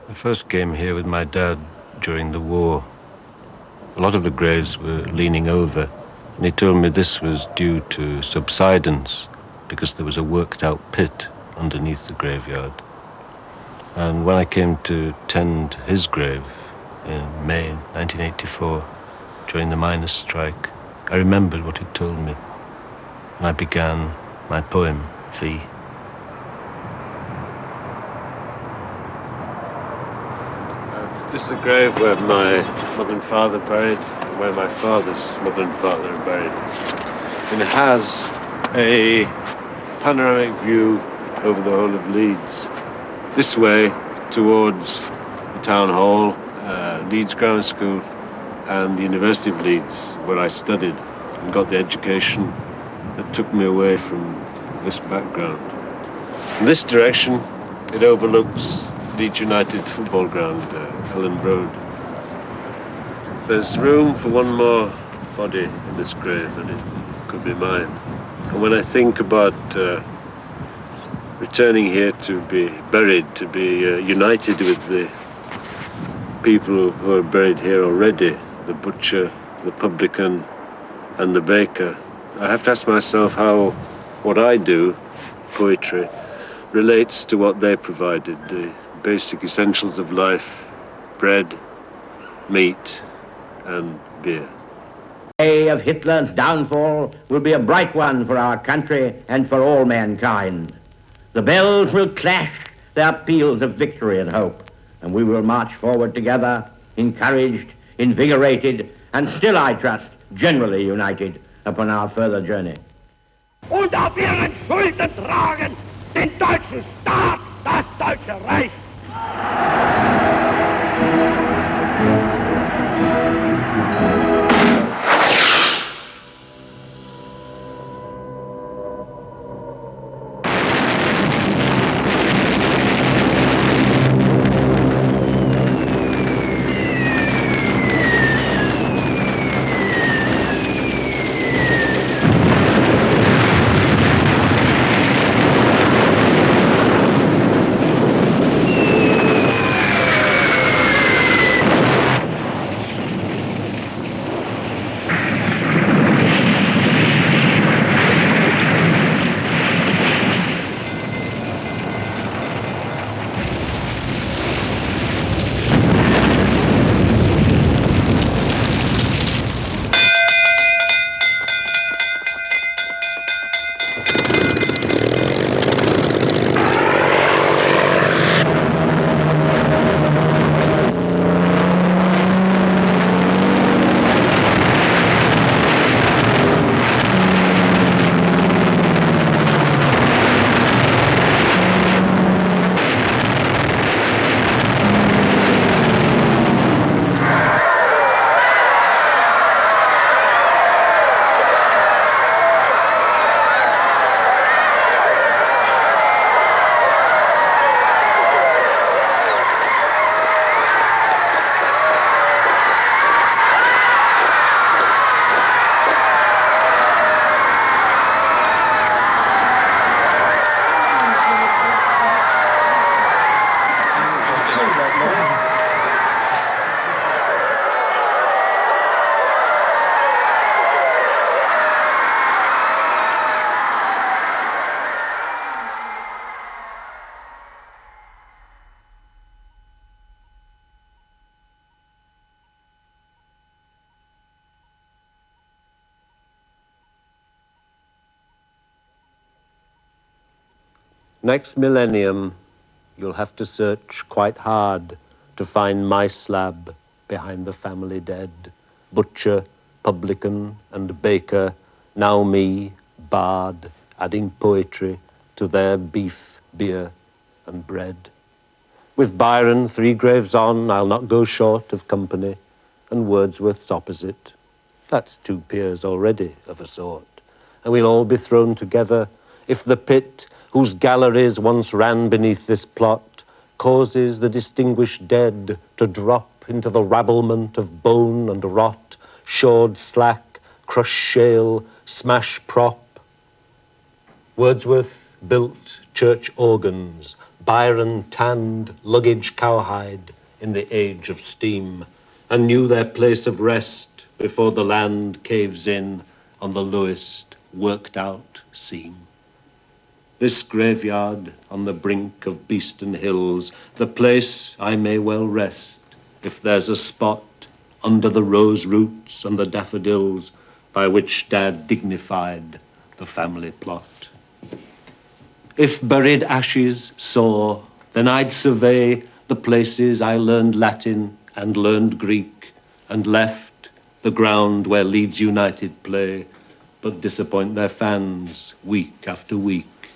I first came here with my dad during the war. A lot of the graves were leaning over, and he told me this was due to subsidence, because there was a worked-out pit underneath the graveyard. And when I came to tend his grave in May 1984, during the miners' strike, I remembered what he told me, and I began my poem, Fee. This is the grave where my mother and father are buried, and where my father's mother and father are buried. And it has a panoramic view over the whole of Leeds. This way towards the town hall, Leeds Grammar School, and the University of Leeds, where I studied and got the education that took me away from this background. In this direction, it overlooks Leeds United football ground, Ellen Road. There's room for one more body in this grave, and it could be mine. And when I think about returning here to be buried, to be united with the people who are buried here already, the butcher, the publican, and the baker, I have to ask myself how what I do, poetry, relates to what they provided, the basic essentials of life: bread, meat, and beer. The day of Hitler's downfall will be a bright one for our country and for all mankind. The bells will clash their peals of victory and hope, and we will march forward together, encouraged, invigorated, and still, I trust, generally united upon our further journey. Und auf ihren Schultern tragen den deutschen Staat, das Deutsche Reich. Next millennium, you'll have to search quite hard to find my slab behind the family dead. Butcher, publican, and baker, now me, bard, adding poetry to their beef, beer, and bread. With Byron 3 graves on, I'll not go short of company, and Wordsworth's opposite. That's 2 peers already of a sort, and we'll all be thrown together if the pit, whose galleries once ran beneath this plot, causes the distinguished dead to drop into the rabblement of bone and rot, shored slack, crushed shale, smash prop. Wordsworth built church organs, Byron tanned luggage cowhide in the age of steam, and knew their place of rest before the land caves in on the lowest worked out seam. This graveyard on the brink of Beeston Hills, the place I may well rest, if there's a spot under the rose roots and the daffodils by which Dad dignified the family plot. If buried ashes saw, then I'd survey the places I learned Latin and learned Greek and left the ground where Leeds United play, but disappoint their fans week after week,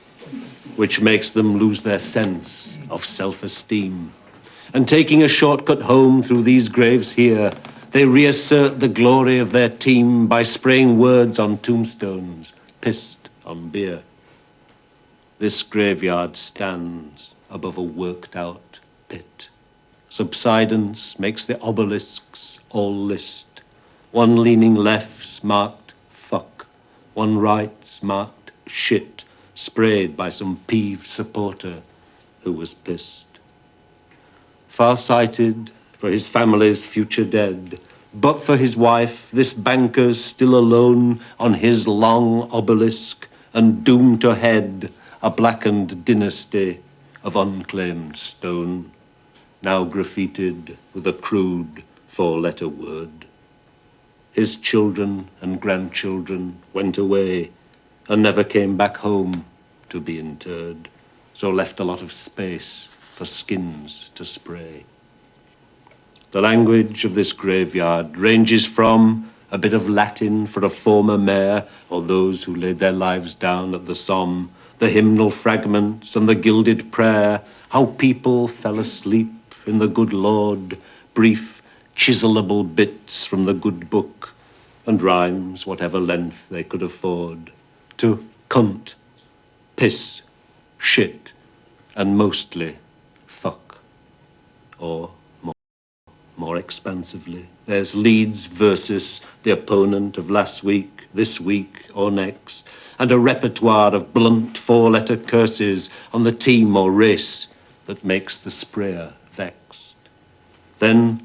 which makes them lose their sense of self-esteem. And taking a shortcut home through these graves here, they reassert the glory of their team by spraying words on tombstones, pissed on beer. This graveyard stands above a worked-out pit. Subsidence makes the obelisks all list. One leaning left's marked fuck, one right's marked shit, sprayed by some peeved supporter who was pissed. Far-sighted for his family's future dead, but for his wife, this banker's still alone on his long obelisk and doomed to head a blackened dynasty of unclaimed stone, now graffitied with a crude four-letter word. His children and grandchildren went away and never came back home to be interred, so left a lot of space for skins to spray. The language of this graveyard ranges from a bit of Latin for a former mayor or those who laid their lives down at the Somme, the hymnal fragments and the gilded prayer, how people fell asleep in the good Lord, brief, chiselable bits from the good book, and rhymes whatever length they could afford, to cunt, piss, shit, and mostly fuck. Or more expansively, there's Leeds versus the opponent of last week, this week, or next, and a repertoire of blunt four-letter curses on the team or race that makes the sprayer vexed. Then,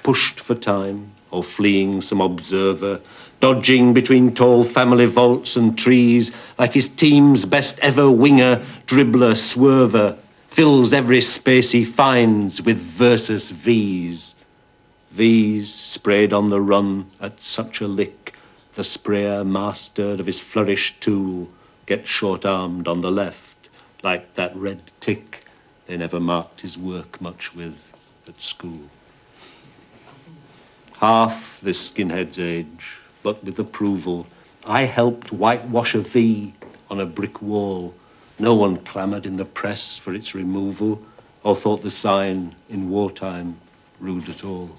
pushed for time, or fleeing some observer, dodging between tall family vaults and trees, like his team's best ever winger, dribbler, swerver, fills every space he finds with versus V's. V's sprayed on the run at such a lick, the sprayer mastered of his flourished tool gets short-armed on the left, like that red tick they never marked his work much with at school. Half this skinhead's age, but with approval, I helped whitewash a V on a brick wall. No one clamoured in the press for its removal, or thought the sign in wartime rude at all.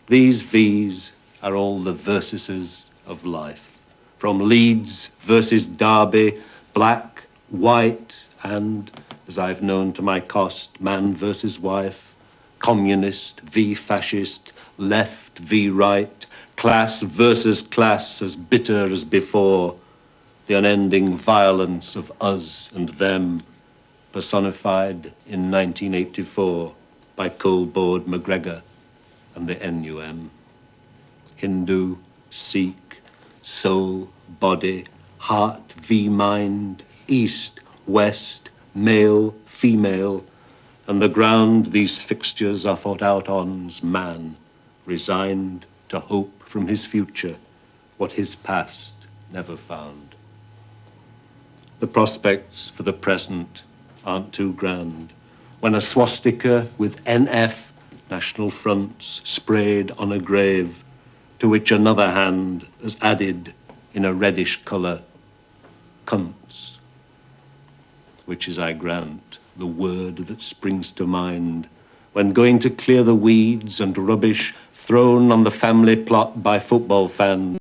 These V's are all the versuses of life, from Leeds versus Derby, black, white, and, as I've known to my cost, man versus wife, communist v fascist, left v right, class versus class, as bitter as before, the unending violence of us and them, personified in 1984 by Coleboard McGregor and the NUM. Hindu, Sikh, soul, body, heart v mind, east, west, male, female, and the ground these fixtures are fought out on's man, resigned to hope from his future what his past never found. The prospects for the present aren't too grand, when a swastika with NF, National Fronts, sprayed on a grave, to which another hand has added in a reddish colour, cunts, which is, I grant, the word that springs to mind when going to clear the weeds and rubbish thrown on the family plot by football fans